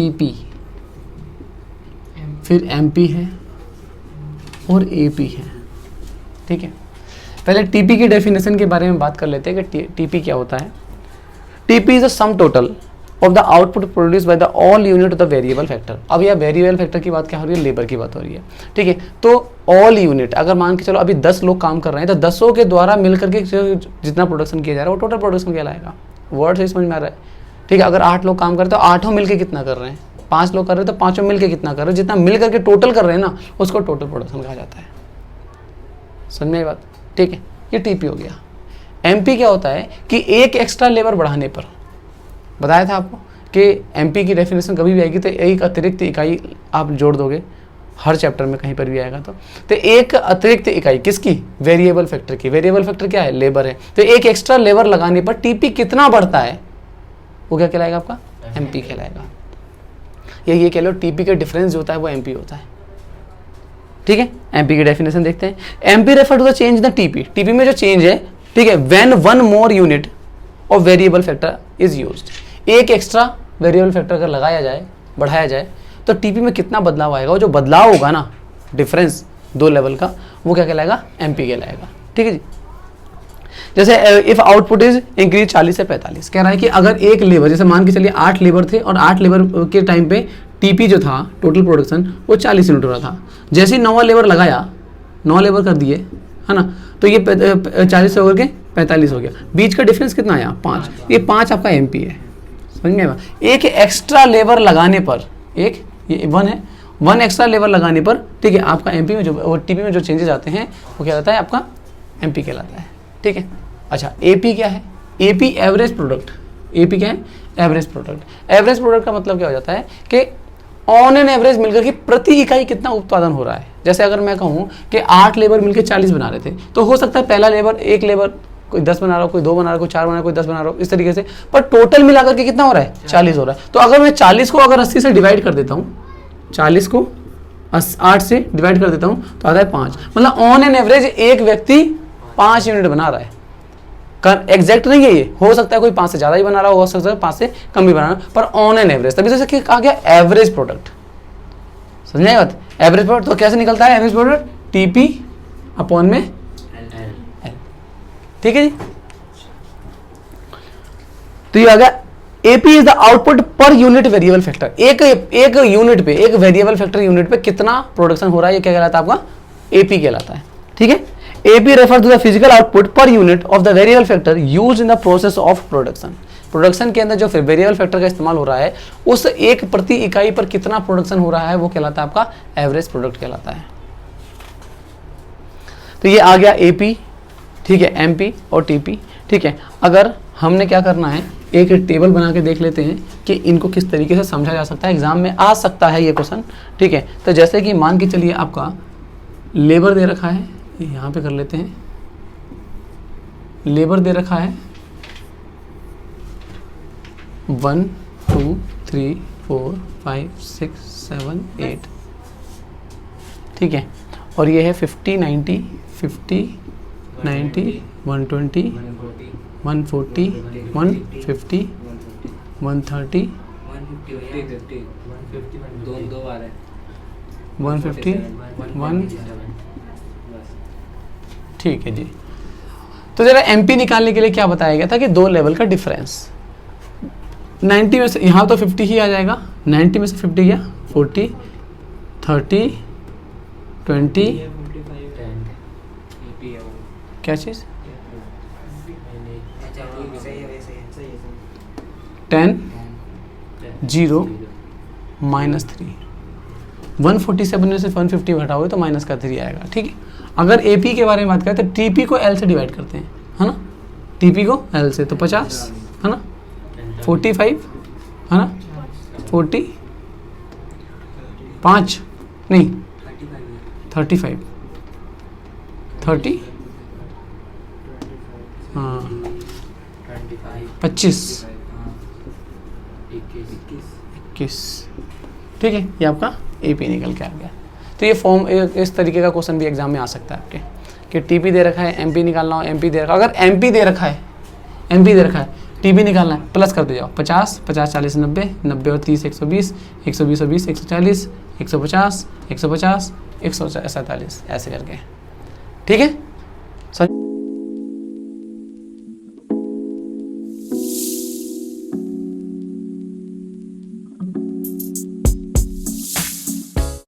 TP, फिर MP है और एपी है। ठीक है, पहले टीपी की डेफिनेशन के बारे में बात कर लेते हैं कि टीपी क्या होता है। TP is the sum total of the output produce by the all unit of the variable factor. अब यह वेरिएबल फैक्टर की बात क्या हो रही है, लेबर की बात हो रही है। ठीक है, तो ऑल यूनिट, अगर मान के चलो अभी 10 लोग काम कर रहे हैं तो 10 के द्वारा मिलकर के जितना प्रोडक्शन किया जा रहा है वो टोटल प्रोडक्शन कहलाएगा। वर्ड से समझ में आ रहा है? ठीक है, अगर 8 लोग काम कर रहे हैं तो 8 मिलकर कितना कर रहे हैं, 5 लोग कर रहे हैं तो 5 मिलकर कितना कर रहे हैं, जितना मिल करके टोटल कर रहे हैं ना उसको टोटल प्रोडक्शन कहा जाता है। समझ में आई बात? ठीक है, ये टीपी हो गया। एमपी क्या होता है कि एक एक्स्ट्रा लेबर बढ़ाने पर, बताया था आपको कि एमपी की डेफिनेशन कभी भी आएगी तो एक अतिरिक्त इकाई आप जोड़ दोगे, हर चैप्टर में कहीं पर भी आएगा तो एक अतिरिक्त इकाई किसकी, वेरिएबल फैक्टर की। वेरिएबल फैक्टर क्या है, लेबर है। तो एक एक्स्ट्रा लेबर लगाने पर टीपी कितना बढ़ता है वो क्या कहलाएगा, आपका एमपी कहलाएगा। ये कह लो टीपी का डिफरेंस जो होता है वो एमपी होता है। ठीक है, एमपी की डेफिनेशन देखते हैं। MP refer to the change in the TP. TP में जो चेंज है, ठीक है, when one more unit of variable factor is used. एक एक्स्ट्रा वेरिएबल फैक्टर अगर लगाया जाए, बढ़ाया जाए तो टीपी में कितना बदलाव आएगा, वो जो बदलाव होगा ना, डिफरेंस 2 लेवल का, वो क्या कहलाएगा, एमपी कहलाएगा। ठीक है जी। जैसे इफ आउटपुट इज इंक्रीज 40 से 45, कह रहा है कि अगर एक लेबर, जैसे मान के चलिए 8 लेबर थे और 8 लेबर के टाइम पे टीपी जो था टोटल प्रोडक्शन वो 40 यूनिट हो रहा था। जैसे ही 9वां लेबर लगाया, 9 लेबर कर दिए, है ना, तो ये 40 से होकर के 45 हो गया। बीच का डिफरेंस कितना आया, 5। ये 5 आपका एमपी है। समझ में आया? एक एक्स्ट्रा लेबर लगाने पर, एक ये 1 है, 1 एक्स्ट्रा लेबर लगाने पर, ठीक है, आपका एमपी में जो टीपी में जो चेंजेस आते हैं वो क्या रहता है, आपका एमपी कहलाता है। ठीक है, अच्छा एपी क्या है, एपी एवरेज प्रोडक्ट। एपी क्या है, एवरेज प्रोडक्ट। एवरेज प्रोडक्ट का मतलब क्या हो जाता है कि ऑन एन एवरेज मिलकर के प्रति इकाई कितना उत्पादन हो रहा है। जैसे अगर मैं कहूँ कि 8 लेबर मिलकर 40 बना रहे थे, तो हो सकता है पहला लेबर, एक लेबर कोई 10 बना रहा हो, कोई 2 बना रहा हो, कोई 4 बना रहा हो, कोई 10 बना रहा हो, इस तरीके से, पर टोटल मिलाकर के कितना हो रहा है, 40 हो रहा है। तो अगर मैं 40 को अगर 80 से डिवाइड कर देता हूँ, 40 को 8 से डिवाइड कर देता हूँ तो आता है 5। मतलब ऑन एन एवरेज एक व्यक्ति 5 यूनिट बना रहा है। एग्जैक्ट नहीं है ये, हो सकता है कोई 5 से ज़्यादा ही बना रहा हो सकता है 5 से कम भी बना रहा, पर ऑन एन एवरेज, तभी से कहा गया एवरेज प्रोडक्ट। समझ में बात? एवरेज प्रोडक्ट तो कैसे निकलता है, एवरेज प्रोडक्ट टीपी अपॉन में एल। ठीक है जी। तो ये आ गया AP is the output per unit variable factor. एक यूनिट पे, एक वेरिएबल फैक्टर यूनिट पे कितना प्रोडक्शन हो रहा है, ये क्या कहलाता है, आपका एपी कहलाता है। ठीक है, AP refer to the physical output per unit of the variable factor use in the process of production. Production के अंदर जो वेरिएबल फैक्टर का इस्तेमाल हो रहा है, उस एक प्रति इकाई पर कितना प्रोडक्शन हो रहा है वो कहलाता है आपका एवरेज प्रोडक्ट कहलाता है। तो ये आ गया एपी, ठीक है, एमपी और टीपी। ठीक है, अगर हमने क्या करना है, एक टेबल बना के देख लेते हैं कि इनको किस तरीके से समझा जा सकता है, एग्जाम में आ सकता है ये क्वेश्चन। ठीक है, तो जैसे कि मान के चलिए आपका लेबर दे रखा है, यहाँ पे कर लेते हैं, लेबर दे रखा है 1 2 3 4 5 6 7 8, ठीक है, और ये है 50 90 50 90 120 140 150 130 150 1। ठीक है जी। तो जरा एमपी निकालने के लिए क्या बताया गया था कि 2 लेवल का डिफरेंस, 90 में से, यहाँ तो 50 ही आ जाएगा, 90 में से 50 गया 40 30 20, क्या चीज़ 10 0 -3, 147 में से 150 घटाओगे तो माइनस का 3 आएगा। ठीक है, अगर एपी के बारे में बात करें तो टीपी को एल से डिवाइड करते हैं, है ना, टीपी को एल से, तो 50, है ना, 45, है ना, 40 5 नहीं 35 30, हाँ 25 21। ठीक है, ये आपका एपी निकल के आ गया। तो ये फॉर्म, इस तरीके का क्वेश्चन भी एग्जाम में आ सकता है आपके, कि टीपी दे रखा है, एमपी निकालना हो, एमपी दे रखा है। अगर एमपी दे रखा है, एमपी दे रखा है टीपी निकालना है, प्लस करते जाओ, 50 50 40 90, 90 और 30 120, 120 और 20 140, 150 150 147, ऐसे करके, ठीक है।